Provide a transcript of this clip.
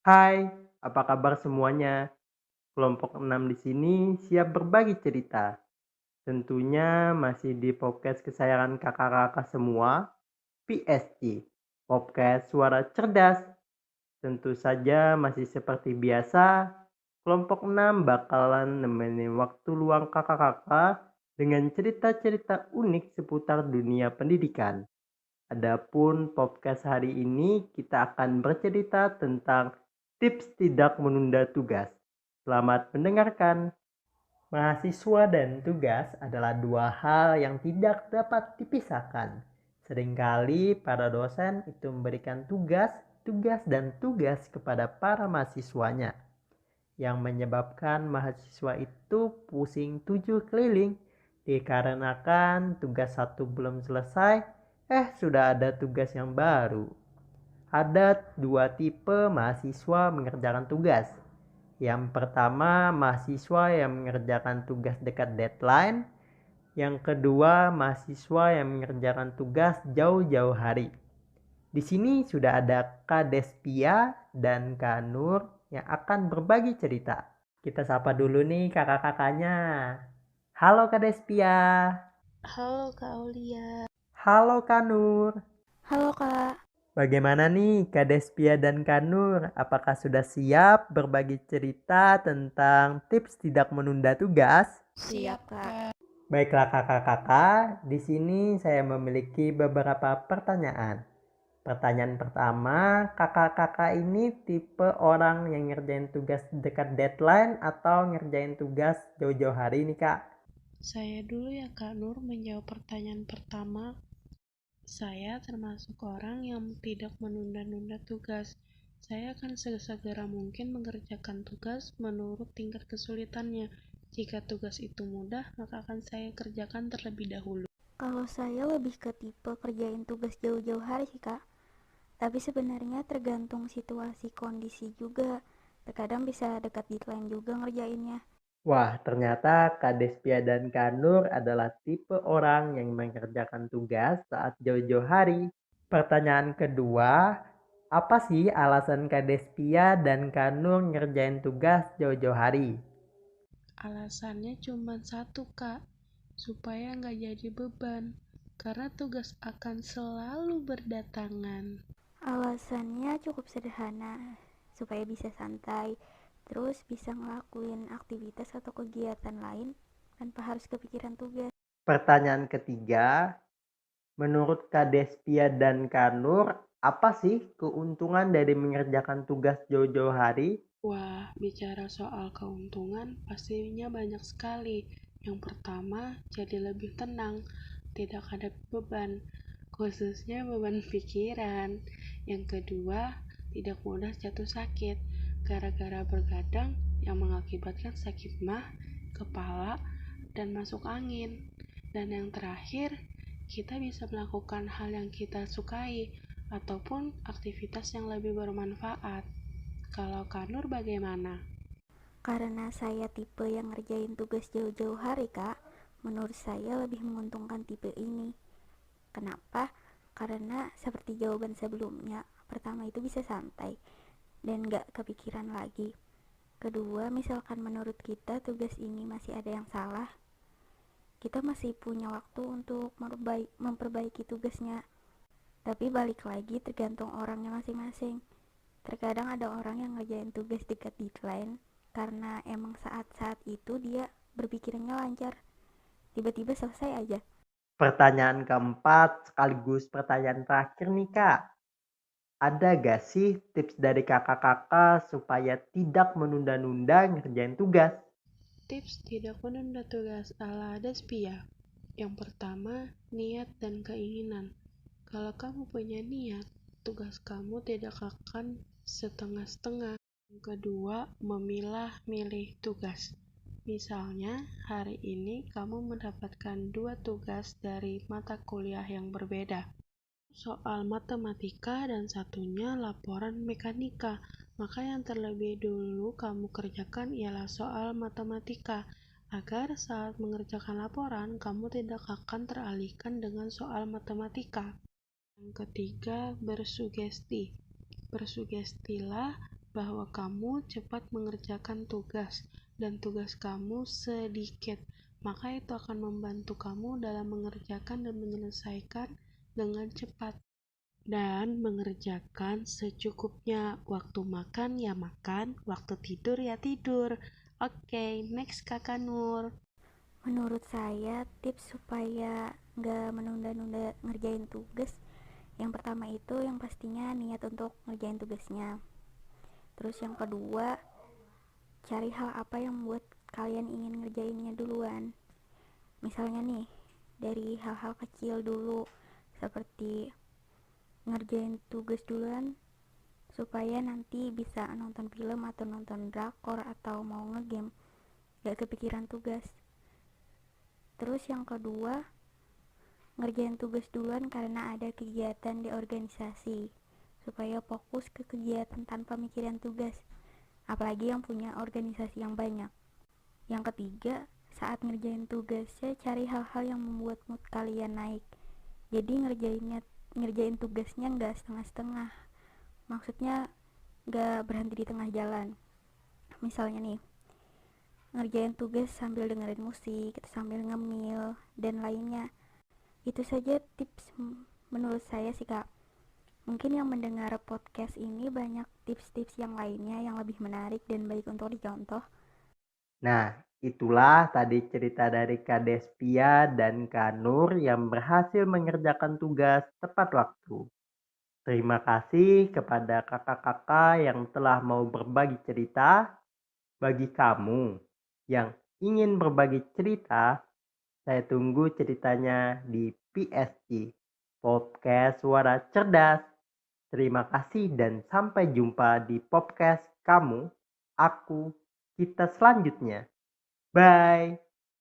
Hai, apa kabar semuanya? Kelompok 6 di sini siap berbagi cerita. Tentunya masih di podcast kesayangan kakak-kakak semua, PSG. Podcast Suara Cerdas. Tentu saja masih seperti biasa, kelompok 6 bakalan nemenin waktu luang kakak-kakak dengan cerita-cerita unik seputar dunia pendidikan. Adapun podcast hari ini kita akan bercerita tentang tips tidak menunda tugas. Selamat mendengarkan. Mahasiswa dan tugas adalah dua hal yang tidak dapat dipisahkan. Seringkali para dosen itu memberikan tugas dan tugas kepada para mahasiswanya yang menyebabkan mahasiswa itu pusing tujuh keliling dikarenakan tugas satu belum selesai, sudah ada tugas yang baru. Ada dua tipe mahasiswa mengerjakan tugas. Yang pertama, mahasiswa yang mengerjakan tugas dekat deadline. Yang kedua, mahasiswa yang mengerjakan tugas jauh-jauh hari. Di sini sudah ada Kak Despia dan Kak Nur yang akan berbagi cerita. Kita sapa dulu nih kakak-kakaknya. Halo Kak Despia. Halo Kak Aulia. Halo Kak Nur. Halo Kak. Bagaimana nih Kak Despia dan Kak Nur? Apakah sudah siap berbagi cerita tentang tips tidak menunda tugas? Siap Kak. Baiklah kakak-kakak, di sini saya memiliki beberapa pertanyaan. Pertanyaan pertama, kakak-kakak ini tipe orang yang ngerjain tugas dekat deadline atau ngerjain tugas jauh-jauh hari nih kak? Saya dulu ya Kak Nur menjawab pertanyaan pertama. Saya termasuk orang yang tidak menunda-nunda tugas. Saya akan sesegera mungkin mengerjakan tugas menurut tingkat kesulitannya. Jika tugas itu mudah, maka akan saya kerjakan terlebih dahulu. Kalau saya lebih ke tipe kerjain tugas jauh-jauh hari sih kak. Tapi sebenarnya tergantung situasi kondisi juga. Terkadang bisa dekat deadline juga ngerjainnya. Wah, ternyata Kak Despia dan Kak Nur adalah tipe orang yang mengerjakan tugas saat jauh-jauh hari. Pertanyaan kedua, apa sih alasan Kak Despia dan Kak Nur ngerjain tugas jauh-jauh hari? Alasannya cuma satu Kak, supaya nggak jadi beban. Karena tugas akan selalu berdatangan. Alasannya cukup sederhana, supaya bisa santai, terus bisa ngelakuin aktivitas atau kegiatan lain tanpa harus kepikiran tugas. Pertanyaan ketiga, menurut Kak Despia dan Kak Nur, apa sih keuntungan dari mengerjakan tugas jauh-jauh hari? Wah, bicara soal keuntungan pastinya banyak sekali. Yang pertama, jadi lebih tenang, tidak ada beban, khususnya beban pikiran. Yang kedua, tidak mudah jatuh sakit, gara-gara bergadang yang mengakibatkan sakit mah, kepala, dan masuk angin. Dan yang terakhir, kita bisa melakukan hal yang kita sukai, ataupun aktivitas yang lebih bermanfaat. Kalau Kak Nur bagaimana? Karena saya tipe yang ngerjain tugas jauh-jauh hari kak, menurut saya lebih menguntungkan tipe ini. Kenapa? Karena seperti jawaban sebelumnya, pertama itu bisa santai dan gak kepikiran lagi. Kedua, misalkan menurut kita tugas ini masih ada yang salah, kita masih punya waktu untuk memperbaiki tugasnya. Tapi balik lagi tergantung orangnya masing-masing. Terkadang ada orang yang ngerjain tugas dekat deadline karena emang saat-saat itu dia berpikirnya lancar. Tiba-tiba selesai aja. Pertanyaan keempat sekaligus pertanyaan terakhir nih Kak. Ada gak sih tips dari kakak-kakak supaya tidak menunda-nunda ngerjain tugas? Tips tidak menunda tugas ala Despia. Yang pertama, niat dan keinginan. Kalau kamu punya niat, tugas kamu tidak akan setengah-setengah. Yang kedua, memilah-milih tugas. Misalnya, hari ini kamu mendapatkan dua tugas dari mata kuliah yang berbeda. Soal matematika dan satunya laporan mekanika. Maka yang terlebih dulu kamu kerjakan ialah soal matematika, agar saat mengerjakan laporan kamu tidak akan teralihkan dengan soal matematika. Yang ketiga, bersugesti. Bersugestilah bahwa kamu cepat mengerjakan tugas dan tugas kamu sedikit, maka itu akan membantu kamu dalam mengerjakan dan menyelesaikan dengan cepat dan mengerjakan secukupnya. Waktu makan ya makan, waktu tidur ya tidur. Oke, next Kakak Nur. Menurut saya, tips supaya nggak menunda-nunda ngerjain tugas, yang pertama itu yang pastinya niat untuk ngerjain tugasnya. Terus yang kedua, cari hal apa yang membuat kalian ingin ngerjainnya duluan. Misalnya nih, dari hal-hal kecil dulu, seperti ngerjain tugas duluan supaya nanti bisa nonton film atau nonton drakor atau mau ngegame, gak kepikiran tugas. Terus yang kedua, ngerjain tugas duluan karena ada kegiatan di organisasi, supaya fokus ke kegiatan tanpa mikirin tugas, apalagi yang punya organisasi yang banyak. Yang ketiga, saat ngerjain tugasnya cari hal-hal yang membuat mood kalian naik. Jadi ngerjain tugasnya nggak setengah-setengah, maksudnya nggak berhenti di tengah jalan. Misalnya nih, ngerjain tugas sambil dengerin musik, sambil ngemil, dan lainnya. Itu saja tips menurut saya sih Kak. Mungkin yang mendengar podcast ini banyak tips-tips yang lainnya yang lebih menarik dan baik untuk dicontoh. Nah, itulah tadi cerita dari Kak Despia dan Kak Nur yang berhasil mengerjakan tugas tepat waktu. Terima kasih kepada kakak-kakak yang telah mau berbagi cerita. Bagi kamu yang ingin berbagi cerita, saya tunggu ceritanya di PSG, Podcast Suara Cerdas. Terima kasih dan sampai jumpa di podcast kamu, aku, kita selanjutnya. Bye.